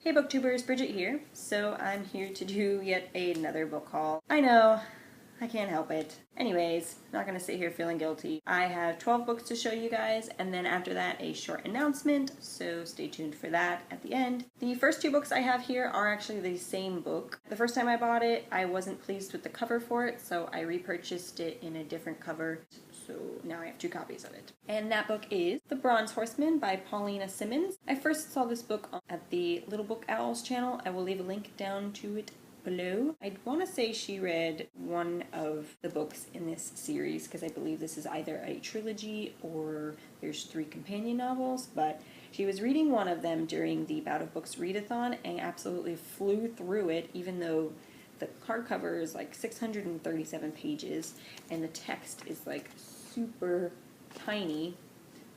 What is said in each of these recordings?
Hey Booktubers, Bridget here. So I'm here to do yet another book haul. I know, I can't help it. Anyways, not gonna sit here feeling guilty. I have 12 books to show you guys, and then after that a short announcement, so stay tuned for that at the end. The first two books I have here are actually the same book. The first time I bought it, I wasn't pleased with the cover for it, so I repurchased it in a different cover. So now I have two copies of it. And that book is The Bronze Horseman by Paulina Simmons. I first saw this book at the Little Book Owls channel. I will leave a link down to it below. I want to say she read one of the books in this series because I believe this is either a trilogy or there's 3 companion novels, but she was reading one of them during the Bout of Books readathon and absolutely flew through it, even though the hardcover is like 637 pages and the text is like super tiny,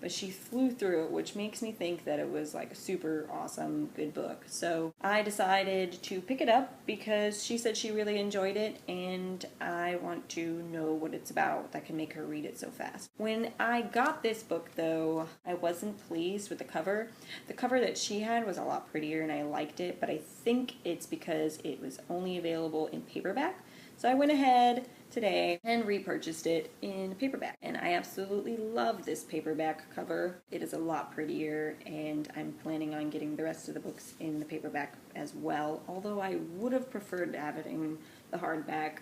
but she flew through it, which makes me think that it was like a super awesome, good book. So I decided to pick it up because she said she really enjoyed it, and I want to know what it's about that can make her read it so fast. When I got this book, though, I wasn't pleased with the cover. The cover that she had was a lot prettier, and I liked it, but I think it's because it was only available in paperback. So I went ahead today and repurchased it in paperback, and I absolutely love this paperback cover. It is a lot prettier, and I'm planning on getting the rest of the books in the paperback as well, although I would have preferred to have it in the hardback.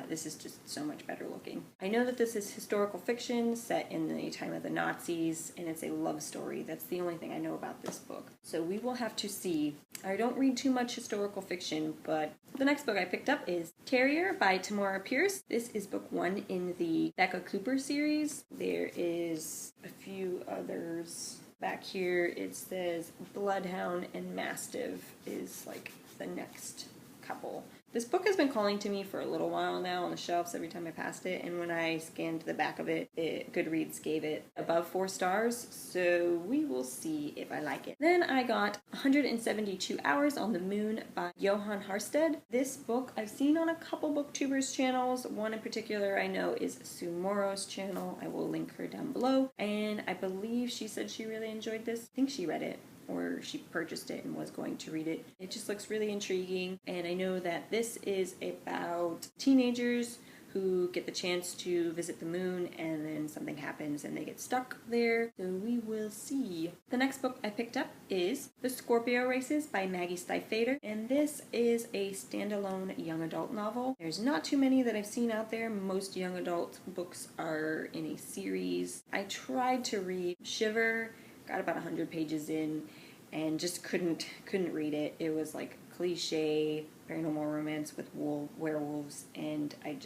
This is just so much better looking. I know that this is historical fiction set in the time of the Nazis, and it's a love story. That's the only thing I know about this book. So we will have to see. I don't read too much historical fiction, but the next book I picked up is Terrier by Tamora Pierce. This is book 1 in the Becca Cooper series. There is a few others. Back here it says Bloodhound and Mastiff is like the next couple. This book has been calling to me for a little while now on the shelves every time I passed it, and when I scanned the back of it, Goodreads gave it above 4 stars, so we will see if I like it. Then I got 172 Hours on the Moon by Johan Harstead. This book I've seen on a couple Booktubers channels. One in particular I know is Sue Morrow's channel. I will link her down below, and I believe she said she really enjoyed this. I think she read it, or she purchased it and was going to read it. It just looks really intriguing, and I know that this is about teenagers who get the chance to visit the moon, and then something happens and they get stuck there, so we will see. The next book I picked up is The Scorpio Races by Maggie Stiefvater, and this is a standalone young adult novel. There's not too many that I've seen out there. Most young adult books are in a series. I tried to read Shiver, got about 100 pages in, and just couldn't read it. It was like cliche paranormal romance with werewolves, and I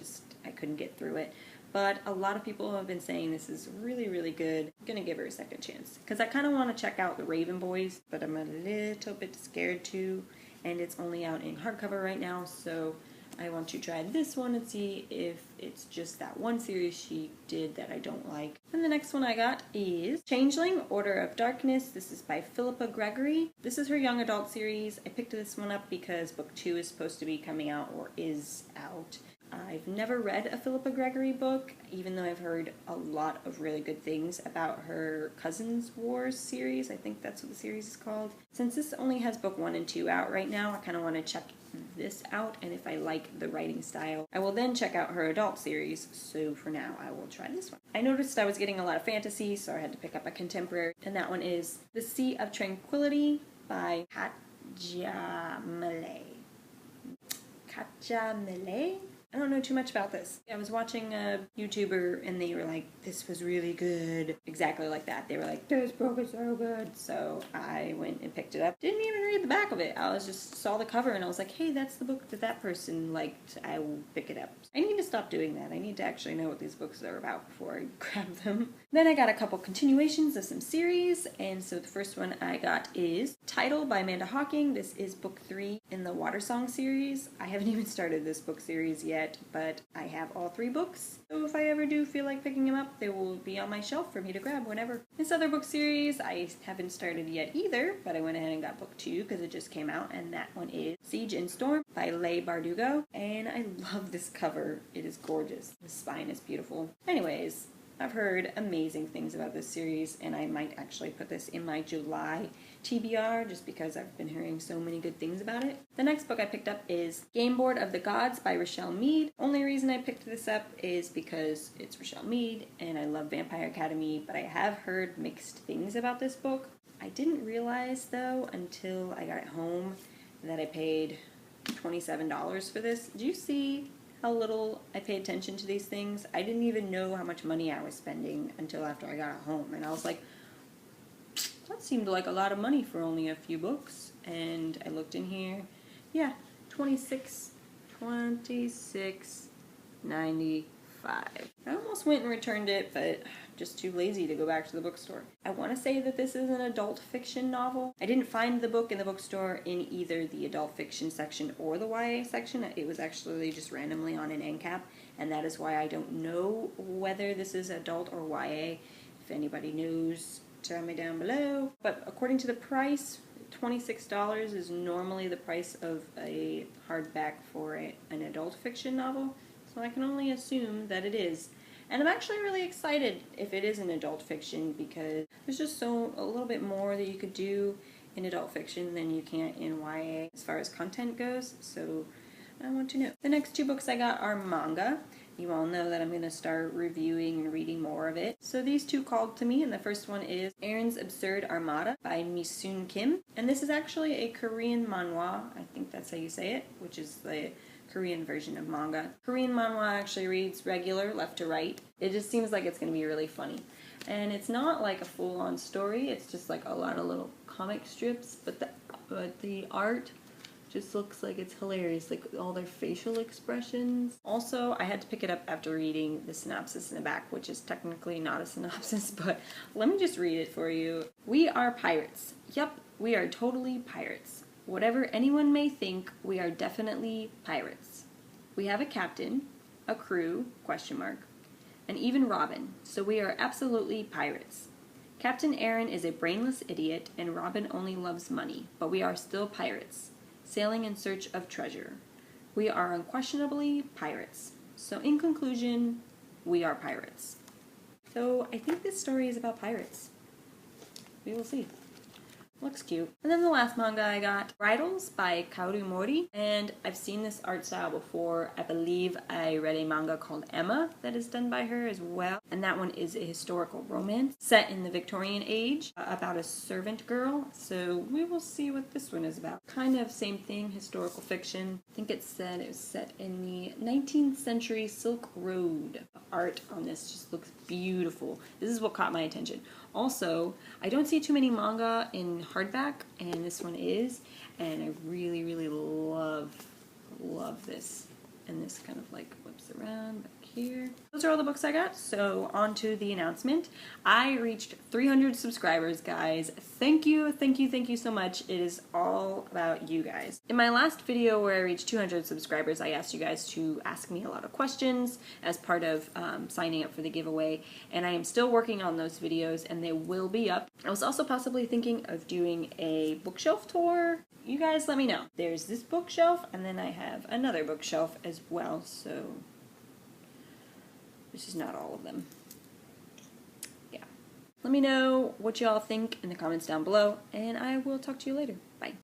couldn't get through it. But a lot of people have been saying this is really, really good. I'm gonna give her a second chance because I kind of want to check out The Raven Boys, but I'm a little bit scared to, and it's only out in hardcover right now, so I want to try this one and see if it's just that one series she did that I don't like. And the next one I got is Changeling, Order of Darkness. This is by Philippa Gregory. This is her young adult series. I picked this one up because book 2 is supposed to be coming out, or is out. I've never read a Philippa Gregory book, even though I've heard a lot of really good things about her Cousins Wars series. I think that's what the series is called. Since this only has book 1 and 2 out right now, I kind of want to check this out, and if I like the writing style, I will then check out her adult series. So for now, I will try this one. I noticed I was getting a lot of fantasy, so I had to pick up a contemporary, and that one is The Sea of Tranquility by Katja Millet. Katja Millet? I don't know too much about this. I was watching a YouTuber and they were like, this was really good. Exactly like that. They were like, this book is so good. So I went and picked it up. Didn't even read the back of it. I was just saw the cover and I was like, hey, that's the book that person liked. I will pick it up. I need to stop doing that. I need to actually know what these books are about before I grab them. Then I got a couple continuations of some series. And so the first one I got is Tidal by Amanda Hawking. This is book 3 in the Water Song series. I haven't even started this book series yet, but I have all 3 books, so if I ever do feel like picking them up, they will be on my shelf for me to grab whenever. This other book series I haven't started yet either, but I went ahead and got book 2 because it just came out, and that one is Siege and Storm by Leigh Bardugo, and I love this cover. It is gorgeous. The spine is beautiful. Anyways, I've heard amazing things about this series, and I might actually put this in my July TBR, just because I've been hearing so many good things about it. The next book I picked up is Game Board of the Gods by Rochelle Mead. Only reason I picked this up is because it's Rochelle Mead and I love Vampire Academy, but I have heard mixed things about this book. I didn't realize though until I got it home that I paid $27 for this. Do you see how little I pay attention to these things? I didn't even know how much money I was spending until after I got it home, and I was like, that seemed like a lot of money for only a few books. And I looked in here, yeah, $26.95. I almost went and returned it, but just too lazy to go back to the bookstore. I want to say that this is an adult fiction novel. I didn't find the book in the bookstore in either the adult fiction section or the YA section. It was actually just randomly on an end cap, and that is why I don't know whether this is adult or YA. If anybody knows, tell me down below. But according to the price, $26 is normally the price of a hardback for an adult fiction novel, so I can only assume that it is. And I'm actually really excited if it is an adult fiction, because there's just a little bit more that you could do in adult fiction than you can in YA as far as content goes, so I want to know. The next two books I got are manga. You all know that I'm going to start reviewing and reading more of it. So these two called to me, and the first one is Aaron's Absurd Armada by Misun Kim. And this is actually a Korean manhwa, I think that's how you say it, which is the Korean version of manga. Korean manhwa actually reads regular, left to right. It just seems like it's going to be really funny. And it's not like a full-on story, it's just like a lot of little comic strips, but the art just looks like it's hilarious, like all their facial expressions. Also, I had to pick it up after reading the synopsis in the back, which is technically not a synopsis, but let me just read it for you. We are pirates. Yep, we are totally pirates. Whatever anyone may think, we are definitely pirates. We have a captain, a crew, and even Robin, so we are absolutely pirates. Captain Aaron is a brainless idiot, and Robin only loves money, but we are still pirates, sailing in search of treasure. We are unquestionably pirates. So in conclusion, we are pirates. So I think this story is about pirates. We will see. Looks cute. And then the last manga I got, Bridals by Kaoru Mori. And I've seen this art style before. I believe I read a manga called Emma that is done by her as well. And that one is a historical romance set in the Victorian age about a servant girl. So we will see what this one is about. Kind of same thing, historical fiction. I think it said it was set in the 19th century Silk Road. The art on this just looks beautiful. This is what caught my attention. Also, I don't see too many manga in hardback, and this one is, and I really, really love this. And this kind of like whips around back here. Those are all the books I got, so on to the announcement. I reached 300 subscribers, guys. Thank you so much. It is all about you guys. In my last video where I reached 200 subscribers, I asked you guys to ask me a lot of questions as part of signing up for the giveaway, and I am still working on those videos, and they will be up. I was also possibly thinking of doing a bookshelf tour. You guys let me know. There's this bookshelf, and then I have another bookshelf as well, so this is not all of them. Yeah. Let me know what y'all think in the comments down below, and I will talk to you later. Bye.